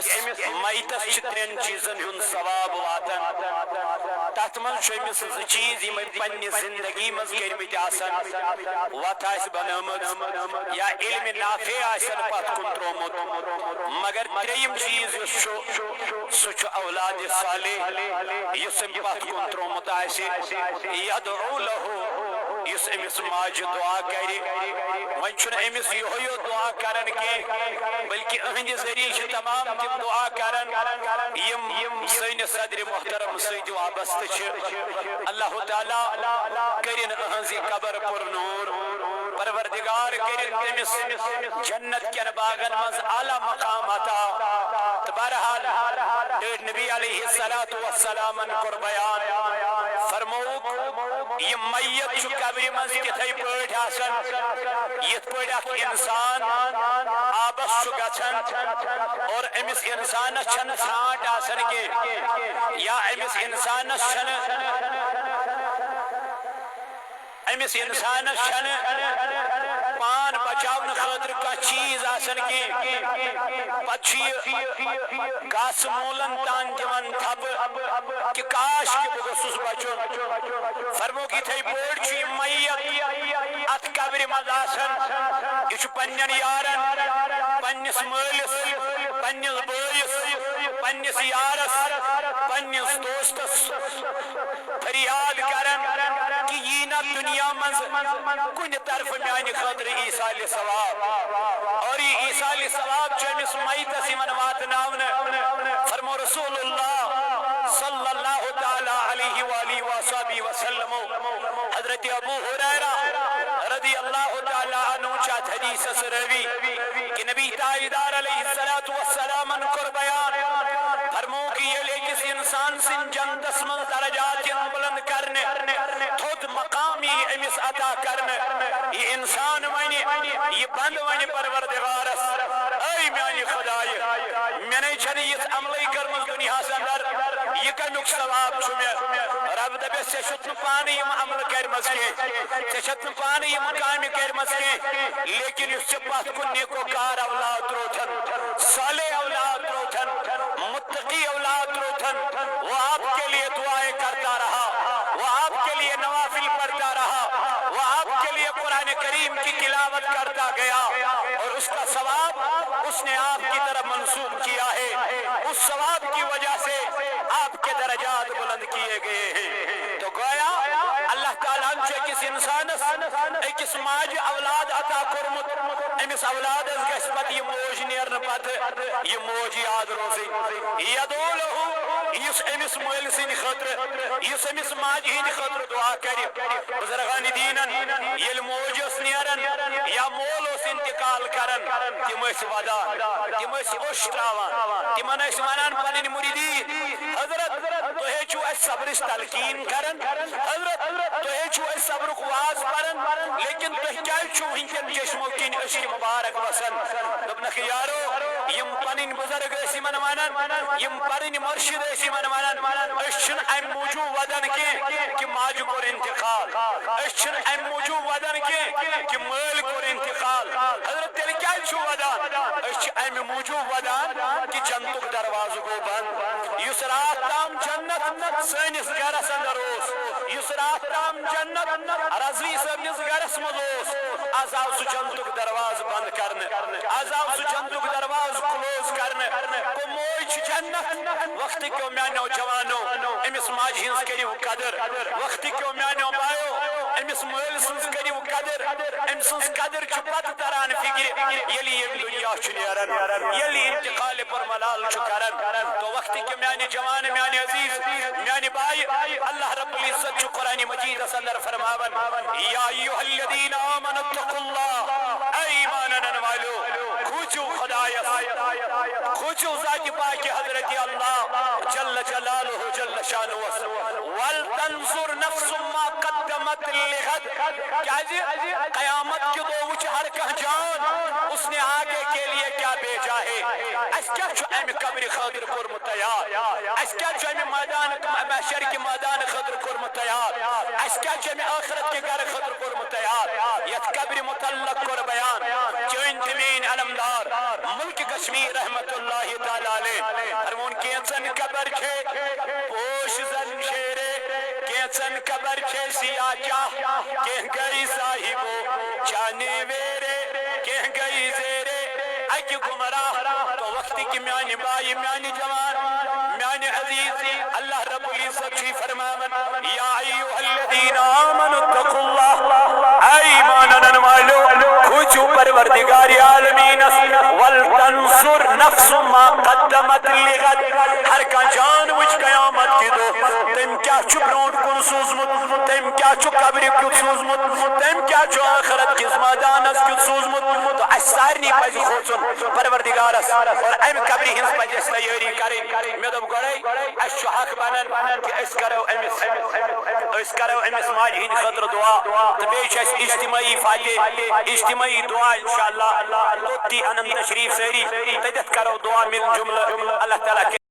ميتس ترين چیزن ہن ثواب واتن تات من أمس ز چیز یم پنہ زندگی مز کرمت آسن وت آس بنٲمٕژ یا علم نافع آسن پت کن ترومت مگر تریم چیز یس سہ اولاد صالح یس پت کن ترومت یدعو له یس امس ماج دعا کر ون چھ امس یہ دعا کرن کی بلکہ اہند ذریعہ تمام تم دعا کرن یم سن صدر محترم سید وابستہ اللہ تعالی کرن اہنز قبر پر نور پروردگار کرن امس جنت کن باغن مز اعلی مقام عطا بہرحال نبی علیہ الصلوۃ والسلام کر بیان فرموک یہ میت چھ قبر مز کتھے پٲٹھۍ آسان یتھ پٲٹھۍ اکھ انسان آبس چھ گژھان اور امس انسانس چھنہ ژھانٹ آسان کی یا امس انسانس چھنہ پان بچاؤن خاطر کا چیز آسن کی پچھی گاس مولن تان دیوان تھپ کہ کاش کہ بگسوس بچون فرمو کی تھئی بوڑ چی میت ات قبر مز آسن یہ پنن یارن پنس مالس پنس بٲیس پنس یارس پنس دوستس فریاد کرن کہ یہ نہ دنیا مز کن طرف میانہ خاطر ایصال ثواب اور یہ ایصال ثواب چمس میتس یمن واتناون فرمو رسول اللہ صلی اللہ تعالی علیہ وآلہ وصحبہ وسلم حضرت ابو ہریرہ رضی اللہ تعالی عنہ چاہت حدیث سروی کہ نبی تائیدار علیہ السلام کر بیان فرمو کہ یہ لے کس انسان سن جنت من درجات بلند کرنے تھوت مقامی امس عطا کرنے یہ انسان ونی یہ بند ونی پروردگارس اے میانی خدای میں نے چھنی یہ عملی کرمز دنیا سندر یہ کنک ثواب چھمے رب دبے سے شتن پانی یم عمل کرمز کے سے شتن پانی یم کامی کرمز کے لیکن اس سے پاس کن نیکو کار اولاد روتن صالح اولاد روتن متقی اولاد روتن وہ آپ کے لیے دعائیں کرتا رہا وہ آپ کے لیے نوافل پڑھتا رہا وہ آپ کے لیے قرآن کریم کی تلاوت کرتا گیا اور اس کا ثواب اس نے آپ کی طرف منسوب کیا ہے اس ثواب کی وجہ سے آپ کے درجات بلند کیے گئے ہیں تو گویا اللہ تعالیٰ سے کس انسان ایکس ماج اولاد عطا کرمت امس اولاد گسبت یہ موج نیرن پت یہ موج یاد روزی یدعو له یس امس مول سن خطر یس امس ماج ہند خطر دعا کر بزرگان دینن یل موج اس نیرن یا مول اس انتقال کرن تم اس ودا تم اس اوشتراوان تمن اس ونان پنن مریدین حضرت تو چھو اس صبر تلقین کرن حضرت تو چھو اس صبر واز پرن لیکن تو کیا چھو ہنکن چشمو کین اشی مبارک وسن دبن خیارو یم پنن بزرگ اسی من ونان یم پنن مرشد اسی من ونان اشن ام موجود ودن کہ ماج کور انتقال اشن ام موجود ودن کہ مال کور انتقال حضرت تیل کیا چھو ودان اشن ام موجود ودان کہ جنتک دروازہ گو بند یس رات تام جنت سینس گرس اندر اوس یس رات تام جنت رضوی صبنس گرس مز آز آو سو جنتک درواز بند کرنے آز آو سو جنتک درواز کلوز کرنے کو موج جنت وقت کیوں میانو جوانو امس ماج ہنس کریو قدر وقت کیوں میانو بایو امس مول سنس کریو قدر امسنس قدر چپت تران فکر یلی یم دنیا چنیرن یلی انتقال پر ملال چکرن تو وقت کے میانی جوان میانی عزیز میانی بائی اللہ رب العزت چو قرآن مجید اندر فرماون یا ایوہ الذین آمنوا اتقوا اللہ اے ایمانن والو کھوچو خدایت کھوچو ذات پاک حضرت اللہ جل جلالہ جل شانہ ولتنظر نفس ما قدمت لغد کیا جی قیامت کے دو وچ ہر کہ جان اس نے آگے کے لیے کیا بیچا ہے اس کیا چھو ایم قبر خاطر کور متیار اس کیا چھو ایم میدان محشر کے میدان خاطر کور متیار اس کیا چھو ایم آخرت کے گھر خاطر کور متیار یت قبر متعلق کور بیان چون تمین علمدار ملک کشمیر رحمت اللہ تعالی علیہ فرمون کینچن قبر چھے پوش زن شیرے کینچن قبر چھے سیاہ چاہ کہیں گئی صاحبو چانے ویرے کہیں گئی زیرے اکی گمراہ تو وقتی کی میانی بائی میانی جوان میانی عزیز اللہ رب العزت چی فرماون یا ایوہ الذین آمنوا اتقوا اللہ اے ایمانن والو کھوچو پروردگار عالمین ولتنصر نفس ما قدمت لغد ہر کا جان وچ قیامت کی دو تم کیا چھو برونٹ کن سوزمت تم کیا چھو قبر کیت سوزمت تم کیا چھو آخرت کس مادانس کیت سوزمت تو اس سارنی پاس خوچن پروردگار اور ایم قبری ہنس پاس تیاری کریں میں دب گوڑے اس چھو حق بنن کہ اس کرو امس ماج ہند خطر دعا تو بیش اس اجتماعی فاتح اجتماعی دعا انشاءاللہ توتی انم تشریف سیری تجد کرو دعا من جملہ اللہ تعالیٰ